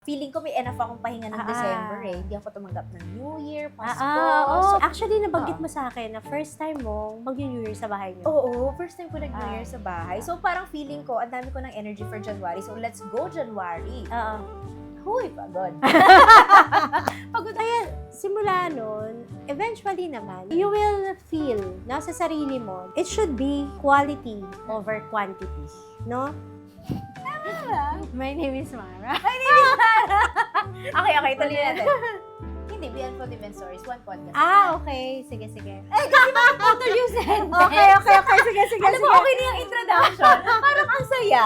Feeling ko may enough akong pahinga ng December eh. Hindi ako tumanggap ng New Year, Pasko. So, actually, nabanggit mo sa akin na first time mo mag-New Year sa bahay niyo. Oo, first time ko nag-New Year sa bahay. So, parang feeling ko, ang dami ko ng energy for January. So, let's go January. Huy, pagod. Pagod. Kaya, simula nun, eventually naman, you will feel na sa sarili mo, it should be quality over quantity. No? My name is Mara. Okay, tuloy natin. Hindi, Beyond Food Event Stories, one podcast. Okay. Sige. Eh, kasi makaputol yung sentence. Okay. Sige. Alam mo, okay na yung introduction. Parang ang saya.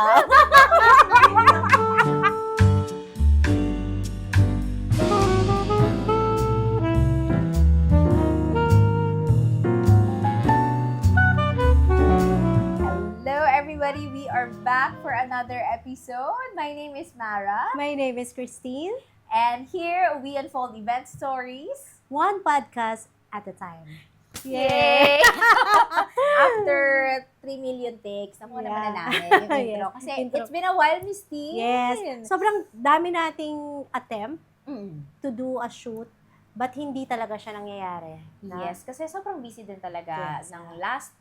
Hello, everybody. We are back for another episode. My name is Mara. My name is Christine. And here, we unfold event stories. One podcast at a time. Yay! After 3 million takes, nakuha naman na namin yung intro. Kasi it's been a while, Miss T. Yes. Sobrang dami nating attempt Mm. to do a shoot, but hindi talaga siya nangyayari. Na? Yes, kasi sobrang busy din talaga Yes. ng last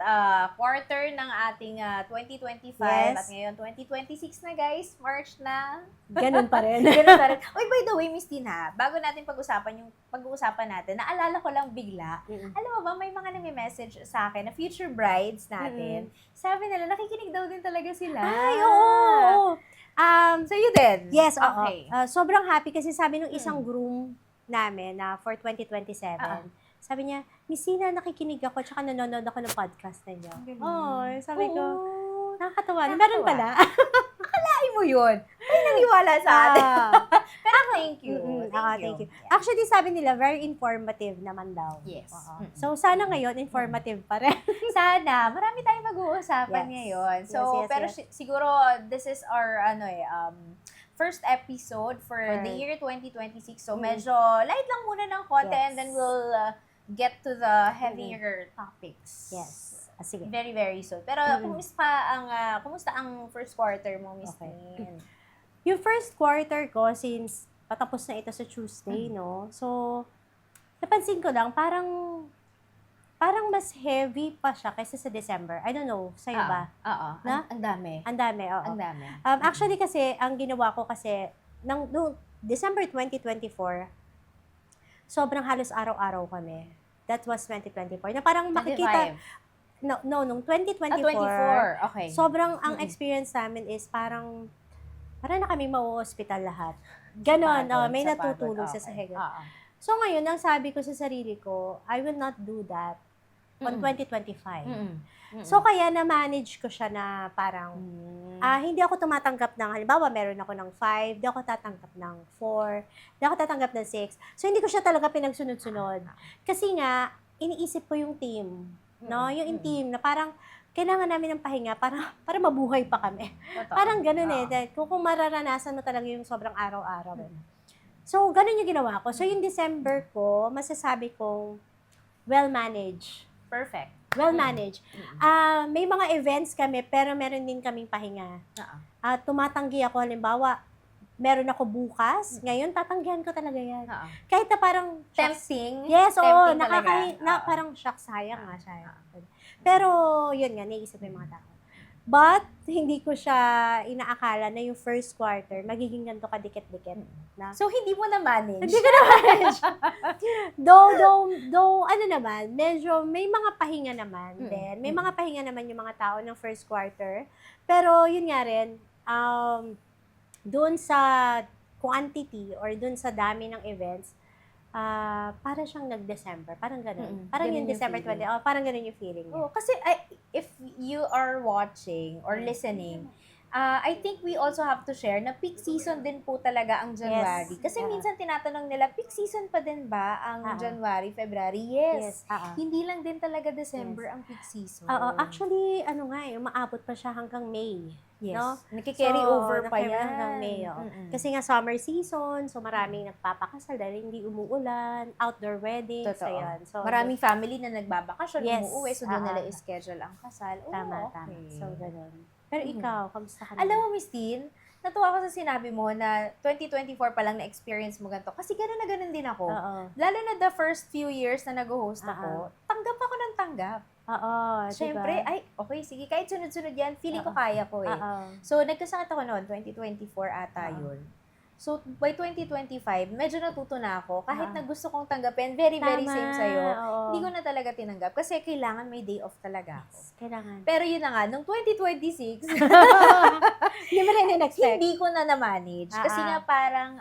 quarter ng ating 2025 Yes. at ngayon 2026 na guys, March na. Ganun pa rin. Ganun pa rin. Uy, by the way, Miss Tina, bago natin pag-uusapan natin, naalala ko lang bigla, alam mo ba, may mga nami-message sa akin na future brides natin. Sabi nila, nakikinig daw din talaga sila. Ay, oo. So you din? Yes, Okay. sobrang happy kasi sabi nung isang groom namin na for 2027, sabi niya, Miss Tina, nakikinig ako tsaka nanonood ako ng podcast ninyo. Sabi ko, nakakatawa. Meron pala. Akalain mo yun. Ay, naniwala sa atin. Pero thank you. Thank you. Actually, sabi nila, very informative naman daw. Yes. So, sana ngayon, informative pa rin. Sana. Marami tayong mag-uusapan Yes. ngayon. So, Yes. pero siguro, this is our, first episode for the year 2026. So, medyo light lang muna ng konti Yes. and then we'll get to the heavier topics. Yes. Sige. Very, very soon. Pero, kumusta ang first quarter mo, Miss Okay. Tin? Yung first quarter ko, since patapos na ito sa Tuesday, no? So, napansin ko lang, parang mas heavy pa siya kaysa sa December. I don't know, sa'yo ba? Oo. Na? Ang dami. Ang dami, oo. Ang dami. Actually kasi, ang ginawa ko kasi, noong December 2024, sobrang halos araw-araw kami. That was 2024. Na parang makikita, 25. nung 2024, 24. Okay. sobrang ang experience namin is parang na kami mau-hospital lahat. Ganon, may natutulog sa sahigan. So ngayon, ang sabi ko sa sarili ko, I will not do that on 2025. So kaya na-manage ko siya na parang, hindi ako tumatanggap ng, halimbawa meron ako ng 5, hindi ako tatanggap ng 4, hindi ako tatanggap ng 6. So hindi ko siya talaga pinagsunod-sunod. Kasi nga, iniisip ko yung team. No? Yung team na parang, kailangan namin ng pahinga para mabuhay pa kami. Parang ganun kung mararanasan mo talaga yung sobrang araw-araw. So, ganun yung ginawa ko. So, yung December ko, masasabi kong well-managed. Perfect. Well-managed. May mga events kami, pero meron din kaming pahinga. Tumatanggi ako, halimbawa, meron ako bukas, ngayon tatanggihan ko talaga yan. Kahit na parang Tempting. yes, Tempting parang shock, sayang nga siya. Pero, yun nga, naisip ko yung mga tao. But, hindi ko siya inaakala na yung first quarter, magiging ganito kadikit-dikit. Na. So, hindi mo na-manage? Hindi ko na-manage. Though, ano naman, medyo may mga pahinga naman din. May mga pahinga naman yung mga tao ng first quarter. Pero, yun nga rin, doon sa quantity or doon sa dami ng events, para siyang nag-December. Parang ganun. Parang ganun yung December yung 20. Parang ganun yung feeling niya. Kasi if you are watching or listening, I think we also have to share na peak season din po talaga ang January. Yes. Kasi minsan tinatanong nila, peak season pa din ba ang January, February? Yes. Hindi lang din talaga December ang peak season. Actually, umaabot pa siya hanggang May. Yes. No? Naki-carry over pa yan. Hanggang May. Kasi nga summer season, so maraming nagpapakasal dahil hindi umuulan, outdoor weddings, Totoo. ayan. So, Maraming family na nagbabakasyon, Yes. umuwi, so doon nila i-schedule ang kasal. Tama. Okay. So, ganun. Pero ikaw, kamusta ka naman? Alam mo, Miss Tin, natuwa ako sa sinabi mo na 2024 pa lang na-experience mo ganito. Kasi gano'n na gano'n din ako. Oo. Lalo na the first few years na nag-host ako, tanggap ako ng tanggap. Oo, Siyempre, diba? ay, okay, sige, kahit sunod-sunod yan, feeling ko Oo. kaya ko eh. Oo. So, nagkasakit ako noon, 2024 ata Oo. yun. So, by 2025, medyo natuto na ako. Kahit Oo. na gusto kong tanggapin, very, very Tama, same sa'yo, oo. hindi ko na talaga tinanggap. Kasi kailangan may day off talaga ako. Yes, kailangan. Pero yun na nga, nung 2026, Hindi mo rin in-expect. hindi ko na na-manage. Kasi nga parang,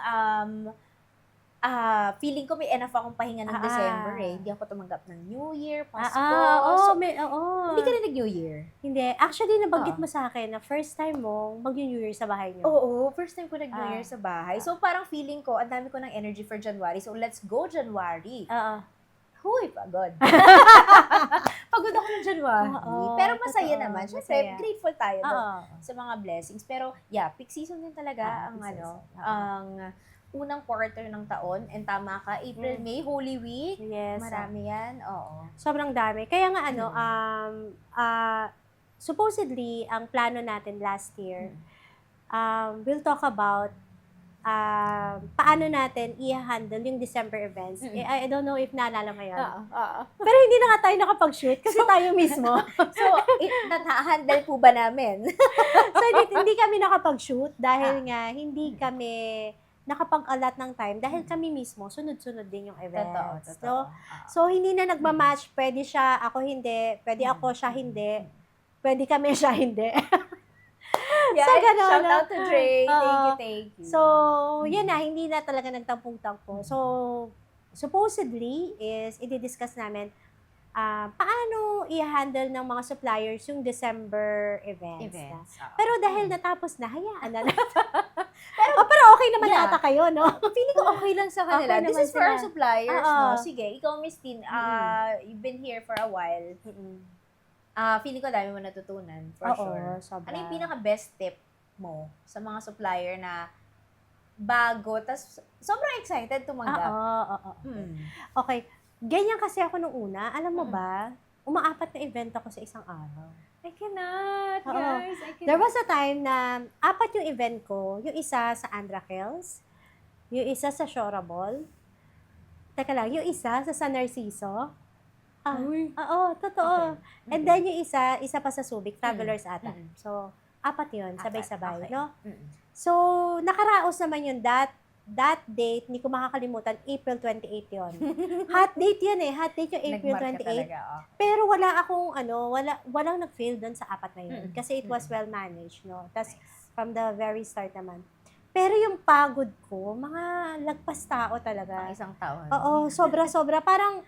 feeling ko may enough akong pahinga ng December eh. Hindi ako tumanggap ng New Year, Pasko. Oo, So, oo. hindi ka rin nag-New Year? Hindi. Actually, nabanggit Oo. mo sa akin na first time mo mag-New Year sa bahay niyo. Oo, first time ko nag-New Year Ah. sa bahay. So, parang feeling ko, ang dami ko ng energy for January. So, let's go January. Oo. Huy, pagod. Pagod ako ng January. Oo, Pero masaya totoo, naman. Siyempre, masaya. grateful tayo doon Oo. sa mga blessings. Pero, yeah, peak season din talaga ang peak ano, season. Oo. ang unang quarter ng taon. And tama ka, April, May, Holy Week. Yes. Marami yan. Oo. Sobrang dami. Kaya nga supposedly, ang plano natin last year, we'll talk about paano natin i-handle yung December events. I don't know if naalala mo yun. Pero hindi na nga tayo nakapag-shoot kasi tayo mismo. So, na-handle po ba namin? So, hindi kami nakapag-shoot dahil nga hindi kami nakapag-alat ng time dahil kami mismo, sunod-sunod din yung events. Totoo. So, hindi na nagmamatch. Pwede siya, ako hindi. Pwede ako, siya hindi. Pwede kami, siya hindi. Yeah, So, ganun, shout out to Dre. Thank you. So, yun na, hindi na talaga nagtampong-tampo. So, supposedly is, i-discuss namin paano i-handle ng mga suppliers yung December events. Pero dahil natapos na, hayaan na natin. pero okay naman ata kayo, no? Feeling ko okay lang sa kanila. Okay This naman is for our sila. suppliers, Oo. no? Sige, ikaw, Miss Tin, you've been here for a while. Feeling ko dami mo natutunan, for sure. Sobra. Ano yung pinaka-best tip mo sa mga supplier na bago, tas sobrang excited tumanggap? Oo. Okay. Ganyan kasi ako nung una. Alam mo ba, umaapat na event ako sa isang araw. I cannot, guys. I cannot. There was a time na 4 yung event ko. Yung isa sa Andra Kells, yung isa sa Shorable. Teka lang, yung isa sa San Narciso. Oo, totoo. Okay. And then yung isa pa sa Subic, Travelers ata. So, 4 yun, sabay-sabay, Okay. no? So, nakaraos naman yun that date, hindi ko makakalimutan, April 28 yun. Hot date yun eh. Hot date yung April Nagmarka 28. talaga, Pero wala akong, walang nag-fail doon sa 4 na yun. Kasi it was well managed, no? Tapos, from the very start naman. Pero yung pagod ko, mga lagpas tao talaga. Isang taon. Oo, sobra-sobra. Parang,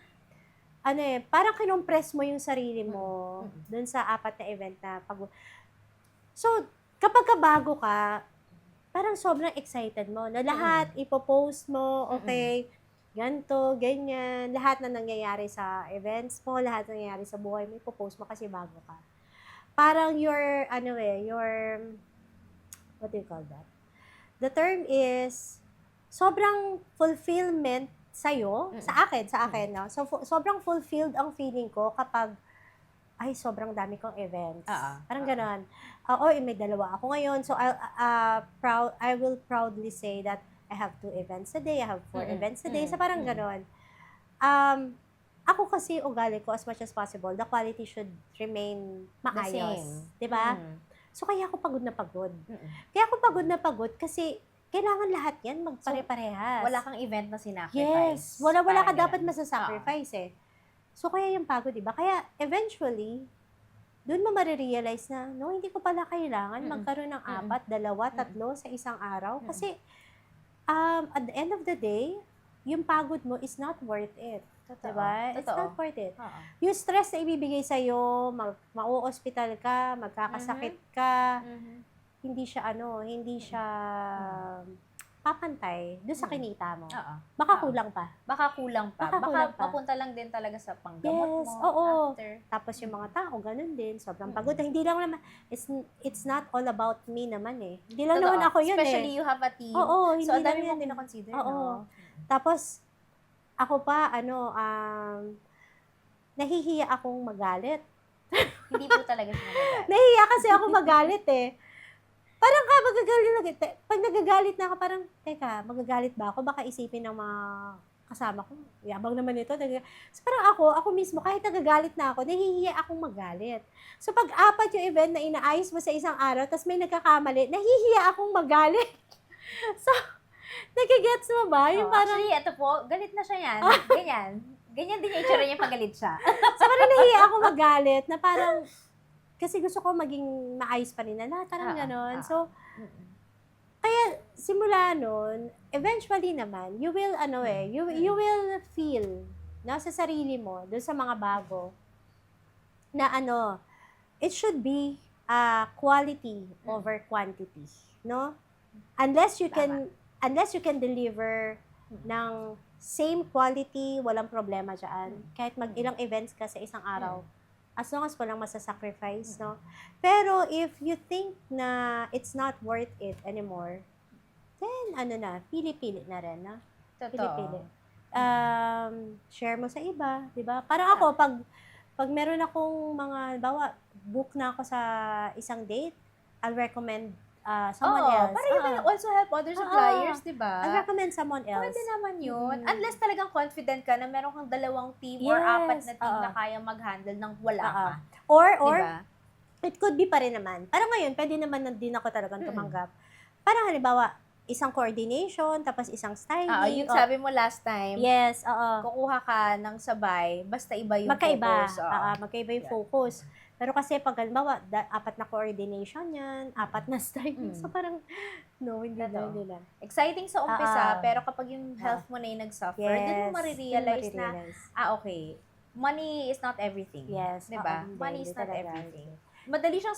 parang kinompress mo yung sarili mo doon sa 4 na event na pagod. So, kapag bago ka, parang sobrang excited mo na lahat ipopost mo, okay, ganito, ganyan, lahat na nangyayari sa events mo, lahat na nangyayari sa buhay mo, ipopost mo kasi bago ka. Parang what do you call that? The term is, sobrang fulfillment sa'yo, sa akin, no? So, sobrang fulfilled ang feeling ko kapag ay, sobrang dami kong events. Parang ganon. May 2 ako ngayon. So, I will proudly say that I have 2 events a day. I have 4 events a day. So, parang ganon. Ako kasi, ugali ko, as much as possible, the quality should remain maayos. Diba? So, kaya ako pagod na pagod. Kaya ako pagod na pagod kasi kailangan lahat yan magpare-parehas. Wala kang event na Yes. sinacrifice. Wala ka Parang dapat ganun. masasacrifice eh. So, kaya yung pagod, diba? Kaya, eventually, doon mo marirealize na, no, hindi ko pala kailangan magkaroon ng 4, 2, 3 sa isang araw. Kasi, at the end of the day, yung pagod mo is not worth it. Diba? It's not worth it. Yung stress na ibibigay sa'yo, mau-hospital ka, magkakasakit ka, hindi siya papantay doon sa kinita mo. Baka kulang pa. Baka kulang pa. Baka kulang pa. Papunta lang din talaga sa panggamot Yes, mo. oo. After. Tapos yung mga tao, ganun din. Sobrang pagod. Hindi lang naman, it's not all about me naman eh. Hindi lang naman ako yun Especially eh. you have a team. Oo, hindi So, ang lang dami yan. mong kinoconsider, Oo. no? Tapos, ako pa, nahihiya akong magalit. Hindi po talaga siya nagagal. Nahihiya kasi ako magalit eh. Parang pag nagagalit na ako, parang, teka, magagalit ba ako? Baka isipin ng mga kasama ko, yabang naman ito. So parang ako mismo, kahit nagagalit na ako, nahihiya akong magalit. So pag 4 yung event na inaayos mo sa isang araw, tapos may nagkakamali, nahihiya akong magalit. So, nagigets mo ba? Yung parang, Actually, ito po, galit na siya yan. Ganyan. Ganyan din yung itsura niya pag galit siya. so parang nahihiya akong magalit na parang, kasi gusto ko maging maayos pa rin na lahat, parang ganon. So, kaya simula nun, eventually naman, you will, you will feel, no, sa sarili mo, dun sa mga bago, na it should be quality over quantity, no? Unless you can deliver ng same quality, walang problema dyan. Kahit mag-ilang events ka sa isang araw, as long as walang masasacrifice, no? Pero if you think na it's not worth it anymore, then pili-pili na rin, no? Pili-pili. Share mo sa iba, di ba? Parang ako, pag meron akong mga, bawa, book na ako sa isang date, I'll recommend someone else. Para you can also help other suppliers, di ba? I'll recommend someone else. Pwede naman yun. Unless talagang confident ka na meron kang 2 team or 4 na team na kaya mag-handle ng wala ka. Or, Diba? it could be pa rin naman. Parang ngayon, pwede naman na din ako talagang tumanggap. Parang halimbawa, isang coordination, tapos isang styling. Yung sabi mo last time, yes, kukuha ka ng sabay, basta iba yung magkaiba. focus. Magkaiba yung focus. Pero kasi pag halimbawa, 4 na coordination yan, 4 na styling. So parang, no, hindi na. Exciting sa umpisa, pero kapag yung health mo na yung nag-suffer, yes, din mo marirealize na, okay, money is not everything. Yes. Diba? Money is not talaga. everything. Madali siyang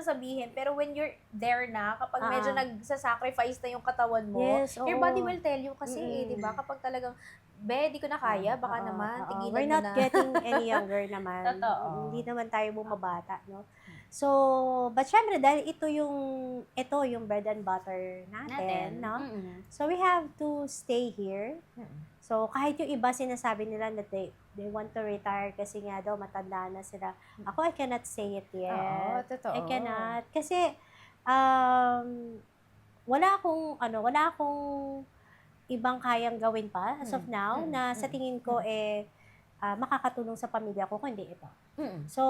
sabihin, pero when you're there na, kapag medyo nagsasacrifice na yung katawan mo, yes, your body will tell you kasi, di ba? Kapag talagang, di ko na kaya, baka naman, tigilan we're mo not na. getting any younger naman. Totoo. Hindi naman tayo bumabata, no? So, but syempre, dahil ito yung bread and butter natin, no? So, we have to stay here. So, kahit yung iba sinasabi nila na they want to retire kasi nga daw matanda na sila. Ako, I cannot say it yet. Oo, totoo. I cannot. Kasi, wala akong ibang kayang gawin pa as of now na sa tingin ko makakatulong sa pamilya ko kundi ito. So,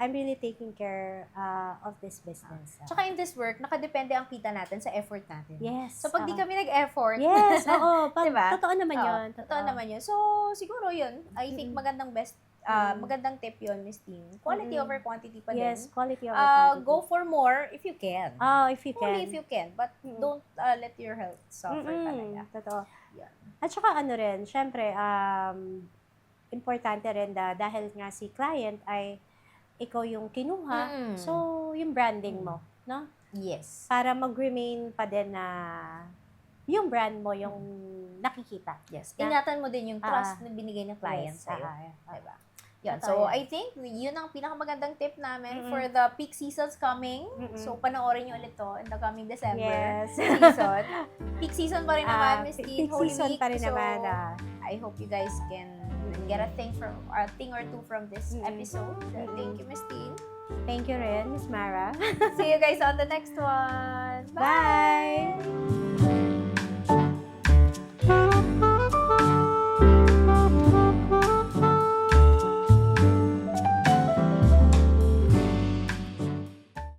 I'm really taking care of this business. Tsaka in this work, nakadepende ang kita natin sa effort natin. Yes. So, pag di kami nag-effort, yes, oo. Diba? Totoo naman yun. Totoo naman yun. So, siguro yun, I think magandang tip yun, Miss Tin. Quality over quantity pa din. Yes, quality over quantity. Go for more if you can. If you can. Only if you can. But don't let your health suffer talaga. Totoo. Yan. At saka rin, syempre, importante rin dahil nga si client ay ikaw yung kinuha. So, yung branding mo, no? Yes. Para mag-remain pa din na yung brand mo yung nakikita. Yes. Ingatan mo din yung trust na binigay ng client sa'yo. Diba? Yan. So, I think yun ang pinakamagandang tip namin for the peak seasons coming. So, panoorin nyo ulit to in the coming December season. Peak season pa rin naman, Miss Tin. Peak Holy season Week. pa rin naman. I hope you guys can get a thing or two from this episode. Thank you, Miss Tin. Thank you rin, Miss Mara. See you guys on the next one. Bye!